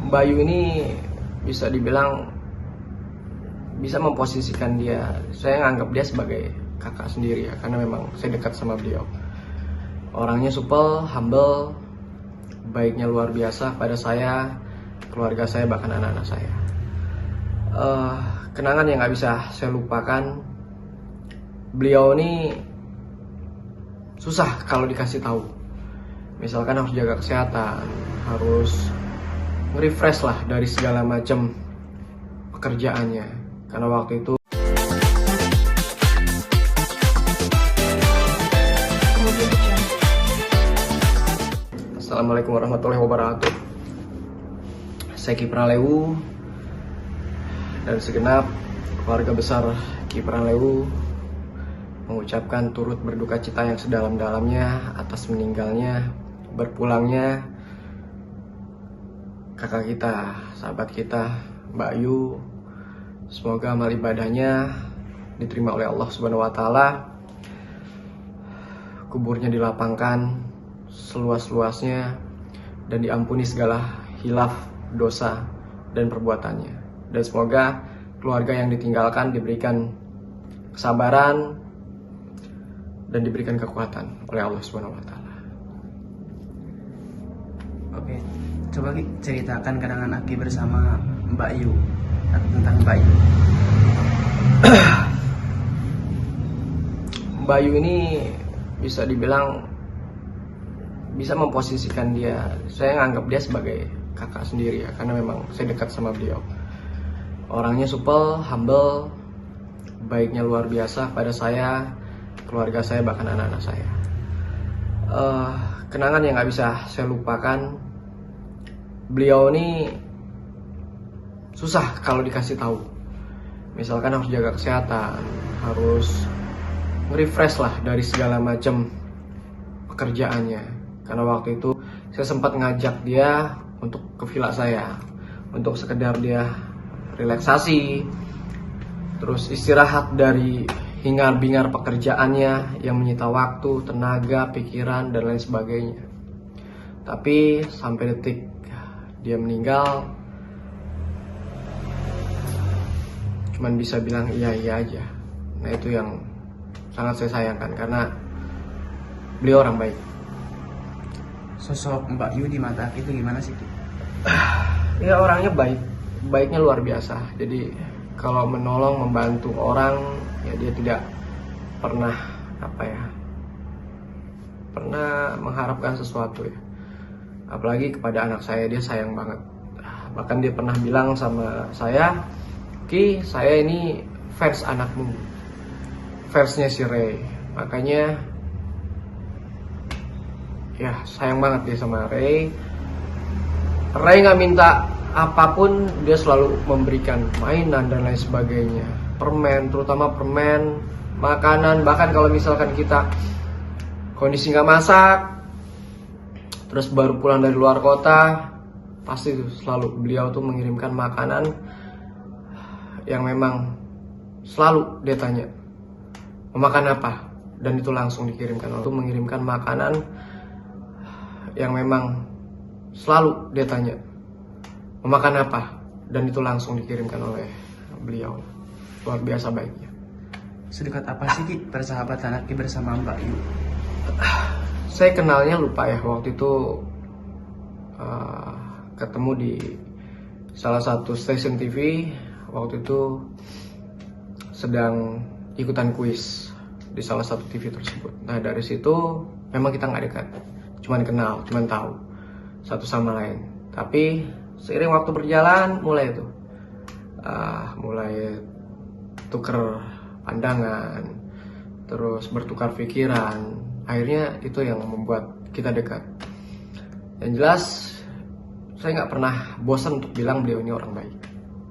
Bayu ini bisa dibilang bisa memposisikan dia, saya nganggap dia sebagai kakak sendiri ya, karena memang saya dekat sama beliau. Orangnya supel, humble, baiknya luar biasa pada saya, keluarga saya, bahkan anak-anak saya. Kenangan yang nggak bisa saya lupakan, beliau ini susah kalau dikasih tahu. Misalkan harus jaga kesehatan, harus nge-refresh lah dari segala macam pekerjaannya. Karena waktu itu Assalamualaikum warahmatullahi wabarakatuh. Saya Kipran Lewu dan segenap keluarga besar Kipran Lewu mengucapkan turut berduka cita yang sedalam-dalamnya atas meninggalnya, berpulangnya kakak kita, sahabat kita, Mbak Yu. Semoga amal ibadahnya diterima oleh Allah Subhanahu wa taala. Kuburnya dilapangkan seluas-luasnya dan diampuni segala hilaf, dosa dan perbuatannya. Dan semoga keluarga yang ditinggalkan diberikan kesabaran dan diberikan kekuatan oleh Allah Subhanahu wa taala. Oke, coba Ki ceritakan kenangan Aki bersama Mbak Yu atau tentang Mbak Yu. Mbak Yu ini bisa dibilang bisa memposisikan dia, saya nganggap dia sebagai kakak sendiri ya, karena memang saya dekat sama beliau. Orangnya supel, humble, baiknya luar biasa pada saya, keluarga saya, bahkan anak-anak saya. Kenangan yang nggak bisa saya lupakan, beliau ini susah kalau dikasih tahu. Misalkan harus jaga kesehatan, harus nge-refresh lah dari segala macam pekerjaannya. Karena waktu itu saya sempat ngajak dia untuk ke villa saya, untuk sekedar dia relaksasi, terus istirahat dari hingar-bingar pekerjaannya yang menyita waktu, tenaga, pikiran, dan lain sebagainya. Tapi sampai detik dia meninggal, cuman bisa bilang iya aja. Nah, itu yang sangat saya sayangkan karena beliau orang baik. Sosok Mbak Yu di mata Aki itu gimana sih Ki? Ya, orangnya baik, baiknya luar biasa. Jadi kalau menolong, membantu orang, ya dia tidak pernah pernah mengharapkan sesuatu ya. Apalagi kepada anak saya, dia sayang banget. Bahkan dia pernah bilang sama saya, Ki, saya ini fans anakmu, fansnya si Ray. Makanya ya sayang banget dia sama Ray. Ray nggak minta apapun, dia selalu memberikan mainan dan lain sebagainya, permen, terutama permen, makanan. Bahkan kalau misalkan kita kondisi nggak masak, terus baru pulang dari luar kota, pasti tuh selalu beliau tuh mengirimkan makanan yang memang selalu dia tanya mau makan apa, dan itu langsung dikirimkan. Untuk mengirimkan makanan yang memang selalu dia tanya mau makan apa, dan itu langsung dikirimkan oleh beliau. Luar biasa baiknya. Sedekat apa sih Ki persahabatan Aki bersama Mbak Yu? Saya kenalnya lupa ya, waktu itu ketemu di salah satu stasiun TV. Waktu itu sedang ikutan kuis di salah satu TV tersebut. Nah, dari situ memang kita nggak dekat, cuman kenal, cuman tahu satu sama lain. Tapi seiring waktu berjalan mulai tuker pandangan, terus bertukar pikiran. Akhirnya itu yang membuat kita dekat. Yang jelas saya nggak pernah bosan untuk bilang beliau ini orang baik.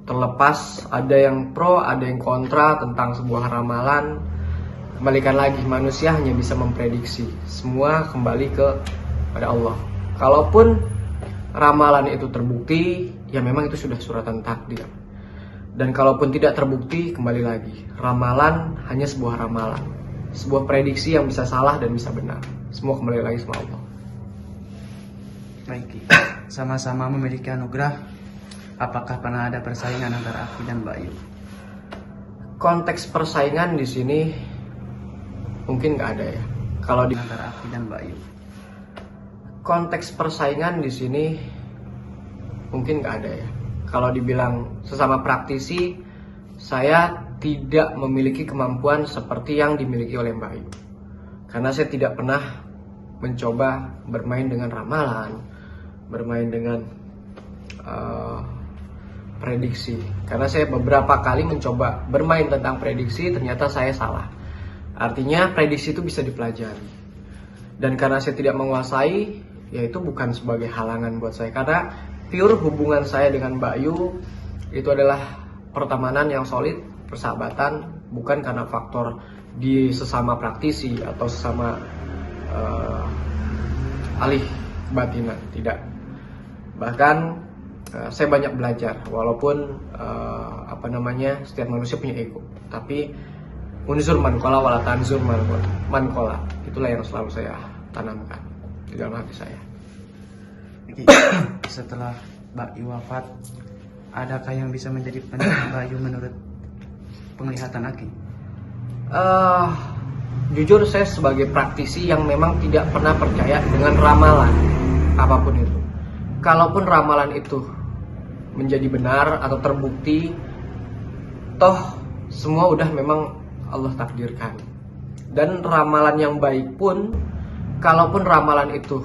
Terlepas ada yang pro, ada yang kontra tentang sebuah ramalan, kembalikan lagi, manusia hanya bisa memprediksi. Semua kembali kepada Allah. Kalaupun ramalan itu terbukti, ya memang itu sudah suratan takdir. Dan kalaupun tidak terbukti, kembali lagi, ramalan hanya sebuah ramalan, sebuah prediksi yang bisa salah dan bisa benar. Semua kembali lagi sama Allah. Baik Ki, sama-sama memiliki anugerah apakah pernah ada persaingan antara Aki dan Mbak Yu? Konteks persaingan di sini mungkin nggak ada ya. Kalau di Antara Aki dan Mbak Yu. konteks persaingan di sini mungkin nggak ada ya. Kalau dibilang sesama praktisi, saya tidak memiliki kemampuan seperti yang dimiliki oleh Mbak Yu. Karena saya tidak pernah mencoba bermain dengan ramalan, bermain dengan prediksi. Karena saya beberapa kali mencoba bermain tentang prediksi, ternyata saya salah. Artinya prediksi itu bisa dipelajari. Dan karena saya tidak menguasai, ya itu bukan sebagai halangan buat saya. Karena pure hubungan saya dengan Mbak Yu itu adalah pertemanan yang solid, persahabatan, bukan karena faktor di sesama praktisi atau sesama alih batinan, tidak. Bahkan saya banyak belajar, walaupun setiap manusia punya ego, tapi unsur mankola wala tanzur mankola, itulah yang selalu saya tanamkan di dalam hati saya. Oke, setelah Mbak Yu wafat, adakah yang bisa menjadi penerus Mbak Yu menurut penglihatan Aki? Jujur saya sebagai praktisi yang memang tidak pernah percaya dengan ramalan apapun itu. Kalaupun ramalan itu menjadi benar atau terbukti, toh semua udah memang Allah takdirkan. Dan ramalan yang baik pun, kalaupun ramalan itu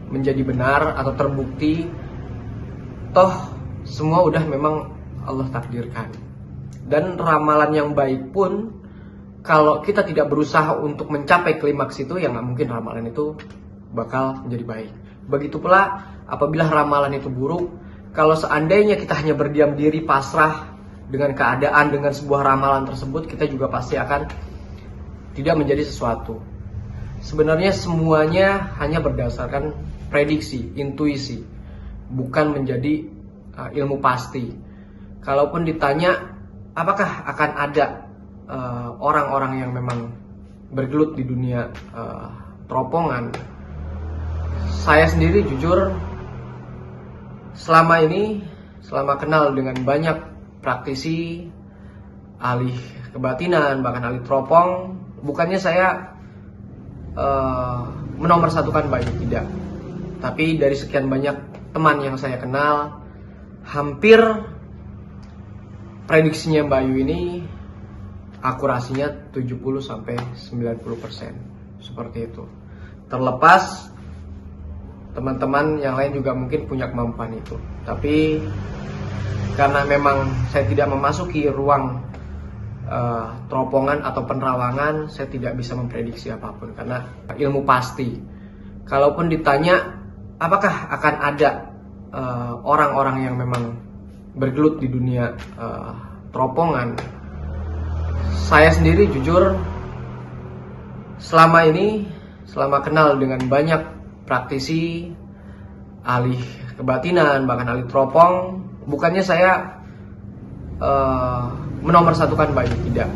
menjadi benar atau terbukti, toh semua udah memang Allah takdirkan. Dan ramalan yang baik pun, kalau kita tidak berusaha untuk mencapai klimaks itu, ya nggak mungkin ramalan itu bakal menjadi baik. Begitu pula apabila ramalan itu buruk, kalau seandainya kita hanya berdiam diri pasrah dengan keadaan, dengan sebuah ramalan tersebut, kita juga pasti akan tidak menjadi sesuatu. Sebenarnya semuanya hanya berdasarkan prediksi, intuisi, bukan menjadi ilmu pasti. Kalaupun ditanya apakah akan ada orang-orang yang memang bergelut di dunia teropongan, saya sendiri jujur selama kenal dengan banyak praktisi, ahli kebatinan, bahkan ahli teropong, bukannya saya menomorsatukan Mbak Yu, tidak. Tapi dari sekian banyak teman yang saya kenal, hampir prediksinya Mbak Yu ini akurasinya 70-90%, seperti itu. Terlepas teman-teman yang lain juga mungkin punya kemampuan itu, tapi karena memang saya tidak memasuki ruang teropongan atau penerawangan, saya tidak bisa memprediksi apapun karena ilmu pasti. Kalaupun ditanya apakah akan ada orang-orang yang memang bergelut di dunia teropongan, saya sendiri jujur selama kenal dengan banyak praktisi, ahli kebatinan, bahkan ahli teropong, bukannya saya menomorsatukan Mbak Yu, tidak.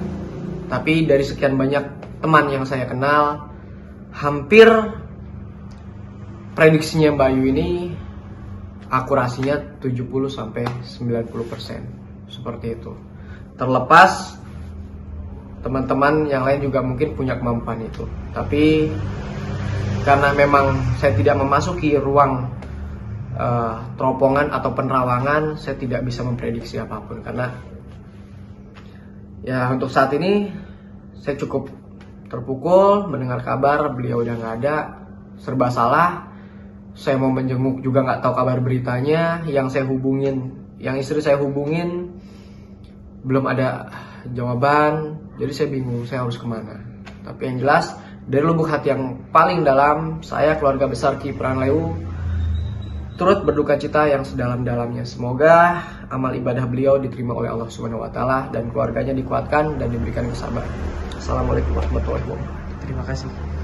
Tapi dari sekian banyak teman yang saya kenal, hampir prediksinya Mbak Yu ini akurasinya 70-90%, seperti itu. Terlepas teman-teman yang lain juga mungkin punya kemampuan itu, tapi karena memang saya tidak memasuki ruang teropongan atau penerawangan, saya tidak bisa memprediksi apapun karena ya untuk saat ini saya cukup terpukul mendengar kabar beliau udah nggak ada, serba salah. Saya mau menjenguk juga nggak tahu kabar beritanya. Yang istri saya hubungin belum ada jawaban, jadi saya bingung saya harus kemana. Tapi yang jelas dari lubuk hati yang paling dalam, saya keluarga besar Ki Pranleu turut berduka cita yang sedalam-dalamnya. Semoga amal ibadah beliau diterima oleh Allah Subhanahu wa taala dan keluarganya dikuatkan dan diberikan kesabaran. Assalamualaikum warahmatullahi wabarakatuh. Terima kasih.